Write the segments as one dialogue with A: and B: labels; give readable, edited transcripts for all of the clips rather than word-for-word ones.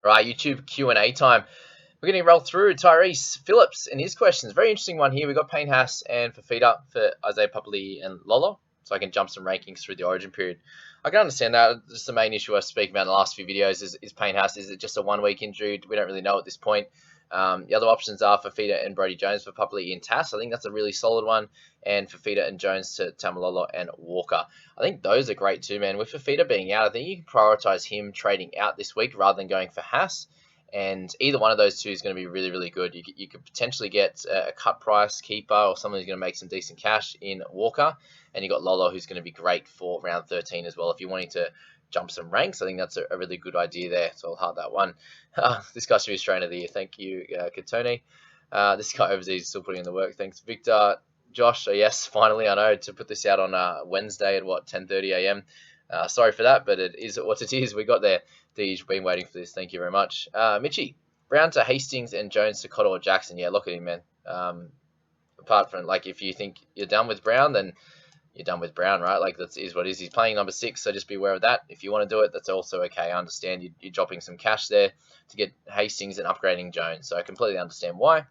A: Right, YouTube Q&A time. We're going to roll through Tyrese Phillips and his questions. Very interesting one here. We've got Payne Haas and Fafita for Isaiah Papali and Lolo. So I can jump some rankings through the origin period. I can understand that. Just the main issue I speak about in the last few videos is Payne Haas. Is it just a 1 week injury? We don't really know at this point. The other options are Fafita and Brodie Jones for Papali and Tass. I think that's a really solid one. And Fafita and Jones to Tamalolo and Walker. I think those are great too, man. With Fafita being out, I think you can prioritise him trading out this week rather than going for Haas. And either one of those two is going to be really, really good. You could potentially get a cut price keeper or someone who's going to make some decent cash in Walker. And you got Lolo, who's going to be great for round 13 as well. If you're wanting to jump some ranks, I think that's a really good idea there. So I'll heart that one. This guy should be Australian of the Year. Thank you, Katone. This guy overseas is still putting in the work. Thanks, Victor. Josh, yes, finally, I know, to put this out on Wednesday at 10:30 a.m. Sorry for that, but it is what it is. We got there. Deej, been waiting for this. Thank you very much. Mitchy, Brown to Hastings and Jones to Cotter or Jackson. Yeah, look at him, man. Apart from, like, if you think you're done with Brown, then you're done with Brown, right? Like, that is what it is. He's playing number 6, so just be aware of that. If you want to do it, that's also okay. I understand you're dropping some cash there to get Hastings and upgrading Jones, so I completely understand why.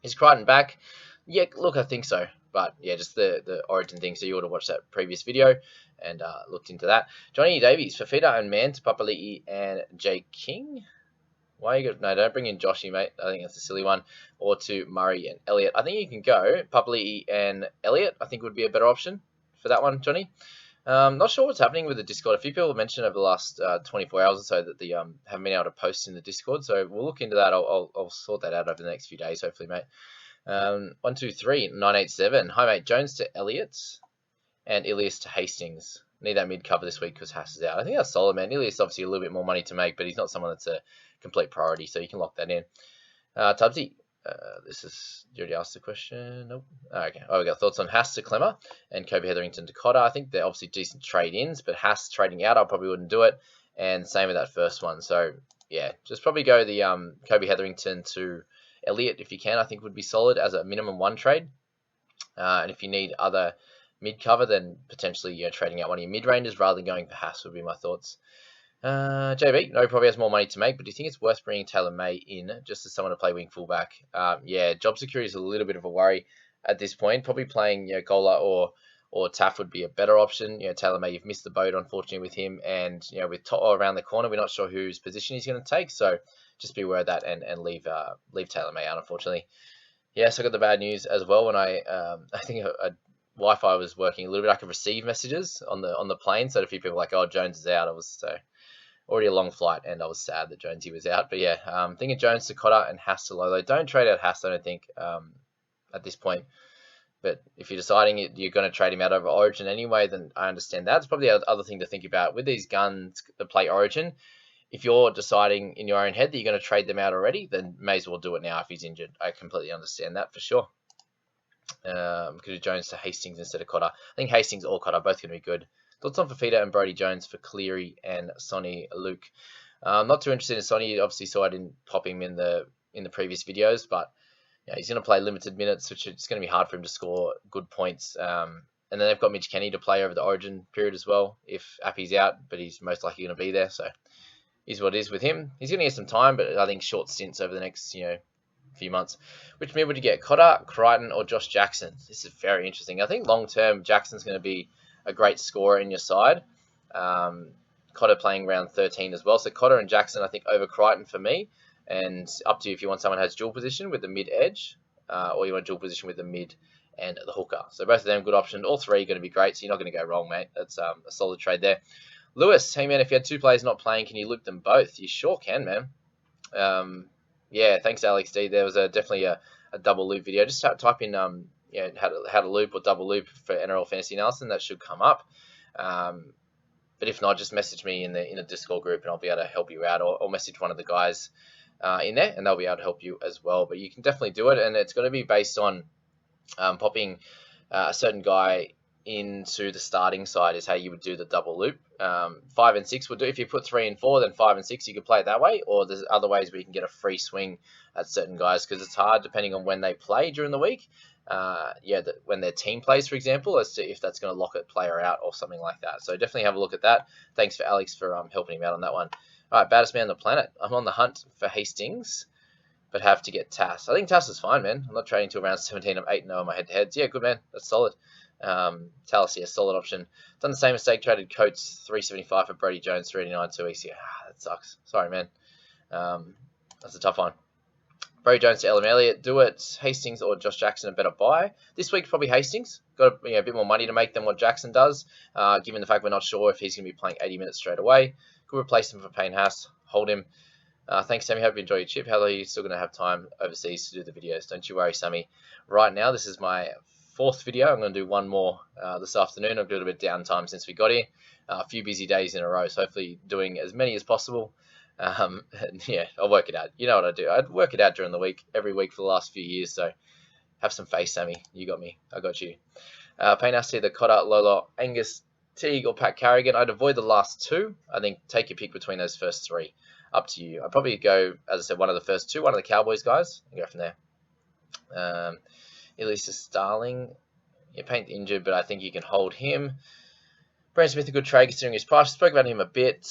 A: Is Crichton back? Yeah, look, I think so. But yeah, just the origin thing. So you ought to watch that previous video and looked into that. Johnny Davies, Fafita and Man to Papali'i and Jay King. Why you got no? Don't bring in Joshy, mate. I think that's a silly one. Or to Murray and Elliott. I think you can go Papali'i and Elliott. I think would be a better option for that one, Johnny. Not sure what's happening with the Discord. A few people mentioned over the last 24 hours or so that they haven't been able to post in the Discord. So we'll look into that. I'll sort that out over the next few days, hopefully, mate. 1, 2, 3, 987. Hi, mate. Jones to Elliott and Ilias to Hastings. Need that mid cover this week because Haas is out. I think that's solid, man. Ilias obviously a little bit more money to make, but he's not someone that's a complete priority, so you can lock that in. Tubbsy, this is, you already asked the question. Nope. Okay. We got thoughts on Haas to Clemmer and Kobe Hetherington to Cotter. I think they're obviously decent trade-ins, but Haas trading out, I probably wouldn't do it. And same with that first one. So, yeah, just probably go the Kobe Hetherington to Elliott if you can. I think would be solid as a minimum 1 trade. And if you need other mid cover, then potentially trading out one of your mid ranges rather than going for Haas would be my thoughts. JB, no, probably has more money to make, but do you think it's worth bringing Taylor May in just as someone to play wing fullback? Yeah, job security is a little bit of a worry at this point. Probably playing Gola or Taff would be a better option. Taylor May, you've missed the boat unfortunately with him, and with Toto around the corner, we're not sure whose position he's going to take. So just be aware of that and leave Taylor May out, unfortunately. Yes, I got the bad news as well when I think Wi-Fi was working a little bit. I could receive messages on the plane, so a few people were like, "Oh, Jones is out." I was already a long flight, and I was sad that Jonesy was out. But yeah, thinking Jones to Cotter and Haas to Lolo. Don't trade out Haas, I don't think, at this point. But if you're deciding you're going to trade him out over Origin anyway, then I understand that. It's probably the other thing to think about with these guns that play Origin. If you're deciding in your own head that you're going to trade them out already, then may as well do it now if he's injured. I completely understand that for sure. Could do Jones to Hastings instead of Cotter. I think Hastings or Cotter both going to be good. Thoughts on Fafita and Brodie Jones for Cleary and Sonny Luke. Not too interested in Sonny. Obviously, so I didn't pop him in the previous videos, but he's going to play limited minutes, which it's going to be hard for him to score good points. And then they've got Mitch Kenny to play over the Origin period as well if Appy's out, but he's most likely going to be there. So is what it is with him. He's going to get some time, but I think short stints over the next few months. Which mid would you get, Cotter, Crichton, or Josh Jackson? This is very interesting. I think long term Jackson's going to be a great scorer in your side. Cotter playing round 13 as well. So Cotter and Jackson, I think, over Crichton for me. And up to you if you want someone who has dual position with the mid edge, or you want dual position with the mid and the hooker. So both of them good option. All three are going to be great, so you're not going to go wrong, mate. That's a solid trade there. Lewis, hey man, if you had 2 players not playing, can you loop them both? You sure can, man. Yeah, thanks, Alex D. There was definitely a double loop video. Just type in how to loop or double loop for NRL Fantasy Analysis, and that should come up. But if not, just message me in the Discord group, and I'll be able to help you out, or message one of the guys in there, and they'll be able to help you as well. But you can definitely do it, and it's going to be based on popping a certain guy into the starting side is how you would do the double loop. 5 and 6 would do. If you put 3 and 4, then 5 and 6 you could play it that way, or there's other ways where you can get a free swing at certain guys because it's hard depending on when they play during the week. When their team plays, for example, as to if that's going to lock a player out or something like that. So definitely have a look at that. Thanks for Alex for helping him out on that one. All right, baddest man on the planet. I'm on the hunt for Hastings, but have to get Tass. I think Tass is fine, man. I'm not trading till round 17. I'm 8-0 on my head-to-heads. Yeah, good, man. That's solid. Tallis, yeah, solid option. Done the same mistake. Traded Coates 375 for Brody Jones 389 2 weeks. Yeah, that sucks. Sorry, man. That's a tough one. Brody Jones to Elam Elliott. Do it. Hastings or Josh Jackson a better buy. This week, probably Hastings. Got a bit more money to make than what Jackson does, given the fact we're not sure if he's going to be playing 80 minutes straight away. Could replace him for Payne Haas. Hold him. Thanks, Sammy. Hope you enjoy your chip. How are you still going to have time overseas to do the videos? Don't you worry, Sammy. Right now, this is my 4th video. I'm going to do one more this afternoon. I've got a little bit of downtime since we got here. A few busy days in a row, so hopefully doing as many as possible. Yeah, I'll work it out. You know what I do. I'd work it out during the week, every week for the last few years. So have some faith, Sammy. You got me. I got you. Payne Haas, either Cotter, Lola, Angus, Teague, or Pat Carrigan. I'd avoid the last 2. I think take your pick between those first 3. Up to you. I'd probably go, as I said, one of the first 2, one of the Cowboys guys, and go from there. Elisa Starling. Yeah, Payne's injured, but I think you can hold him. Brandon Smith, a good trade considering his price. Spoke about him a bit,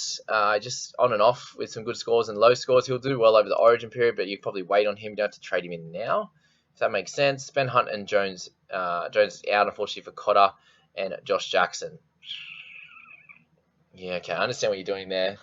A: just on and off with some good scores and low scores. He'll do well over the Origin period, but you probably wait on him. You don't have to trade him in now, if that makes sense. Ben Hunt and Jones. Jones is out, unfortunately, for Cotter and Josh Jackson. Yeah, okay, I understand what you're doing there.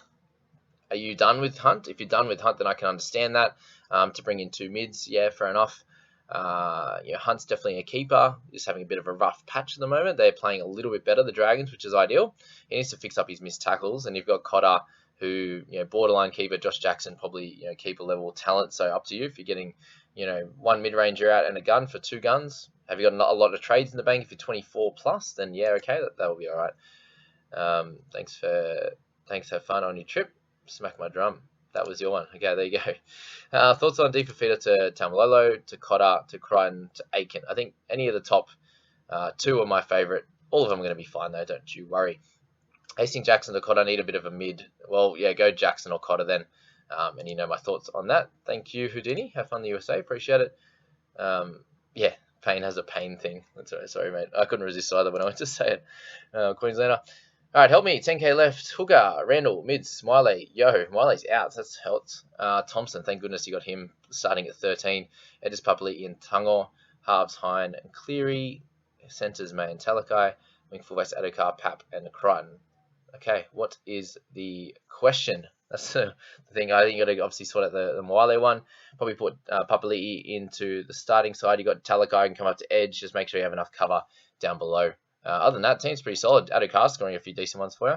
A: Are you done with Hunt? If you're done with Hunt, then I can understand that. To bring in 2 mids, yeah, fair enough. Hunt's definitely a keeper. Just having a bit of a rough patch at the moment. They're playing a little bit better, the Dragons, which is ideal. He needs to fix up his missed tackles, and you've got Cotter, who borderline keeper. Josh Jackson probably keeper level talent. So up to you. If you're getting 1 mid ranger out and a gun for 2 guns, have you got a lot of trades in the bank? If you're 24 plus, then yeah, okay, that will be all right. Thanks for fun on your trip. Smack my drum. That was your one. Okay, there you go. Thoughts on Deepa Feeder to Tamalolo, to Cotter, to Crichton, to Aiken. I think any of the top 2 are my favourite. All of them are going to be fine, though. Don't you worry. Hastings, Jackson, to Cotter need a bit of a mid. Well, yeah, go Jackson or Cotter then. And you know my thoughts on that. Thank you, Houdini. Have fun in the USA. Appreciate it. Yeah, Payne has a pain thing. That's right. Sorry, mate. I couldn't resist either when I went to say it. Queenslander. All right, help me. 10k left. Hooker, Randall, Mids, Smiley. Yo, Smiley's out. That's helped. Thompson, thank goodness you got him starting at 13. Edis Papali, Ian Tungo, Halves, Hine, and Cleary. Centres, May and Talakai. Wing fullbacks, Adokar, Pap, and Crichton. Okay, what is the question? That's the thing. I think you got to obviously sort out the Mwale one. Probably put Papali'i into the starting side. You got Talakai can come up to edge. Just make sure you have enough cover down below. Other than that, team's pretty solid. Adokar scoring a few decent ones for you.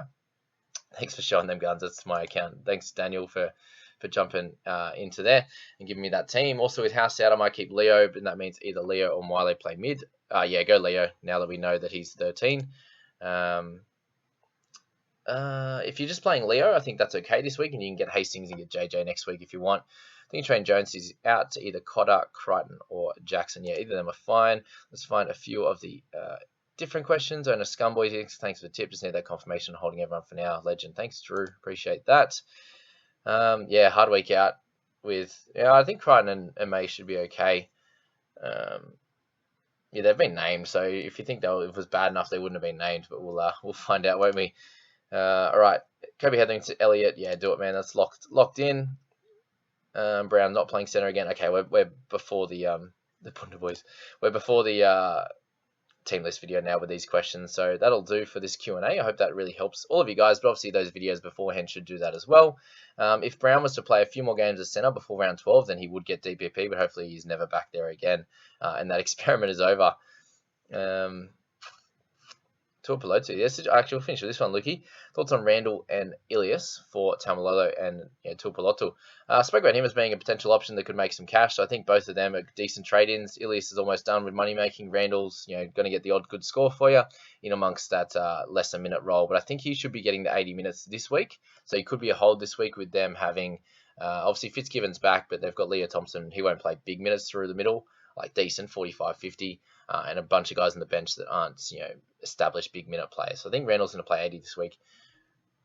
A: Thanks for showing them guns. That's my account. Thanks, Daniel, for jumping into there and giving me that team. Also, with House out, I might keep Leo, and that means either Leo or Mwale play mid. Yeah, go Leo, now that we know that he's 13. If you're just playing Leo, I think that's okay this week, and you can get Hastings and get JJ next week if you want. I think Train Jones is out to either Cotter, Crichton, or Jackson. Yeah, either of them are fine. Let's find a few of the different questions. I know Scumboy, thanks for the tip. Just need that confirmation. Holding everyone for now. Legend. Thanks, Drew. Appreciate that. Yeah, hard week out with. Yeah, I think Crichton and May should be okay. Yeah, they've been named, so if you think if it was bad enough, they wouldn't have been named. But we'll find out, won't we? All right, Kobe Heading to Elliott. Yeah, do it, man. That's locked in. Brown not playing center again. Okay, we're before the Punta boys. We're before the team list video now with these questions, so that'll do for this Q&A. I hope that really helps all of you guys, but obviously those videos beforehand should do that as well. If Brown was to play a few more games as center before round 12, then he would get DPP, but hopefully he's never back there again, and that experiment is over. Tuapolotu. Yes, actually, we'll finish with this one, Lukey. Thoughts on Randall and Ilias for Tamalolo and Tuapolotu. Spoke about him as being a potential option that could make some cash, so I think both of them are decent trade-ins. Ilias is almost done with money-making. Randall's going to get the odd good score for you in amongst that lesser minute role, but I think he should be getting the 80 minutes this week, so he could be a hold this week with them having, obviously Fitzgibbon's back, but they've got Leo Thompson. He won't play big minutes through the middle, like decent 45, 50, and a bunch of guys on the bench that aren't, established big minute players. So I think Randall's going to play 80 this week.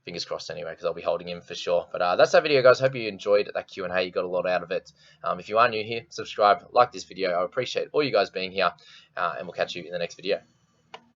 A: Fingers crossed anyway, because I'll be holding him for sure. But that's that video, guys. Hope you enjoyed that Q&A. You got a lot out of it. If you are new here, subscribe, like this video. I appreciate all you guys being here, and we'll catch you in the next video.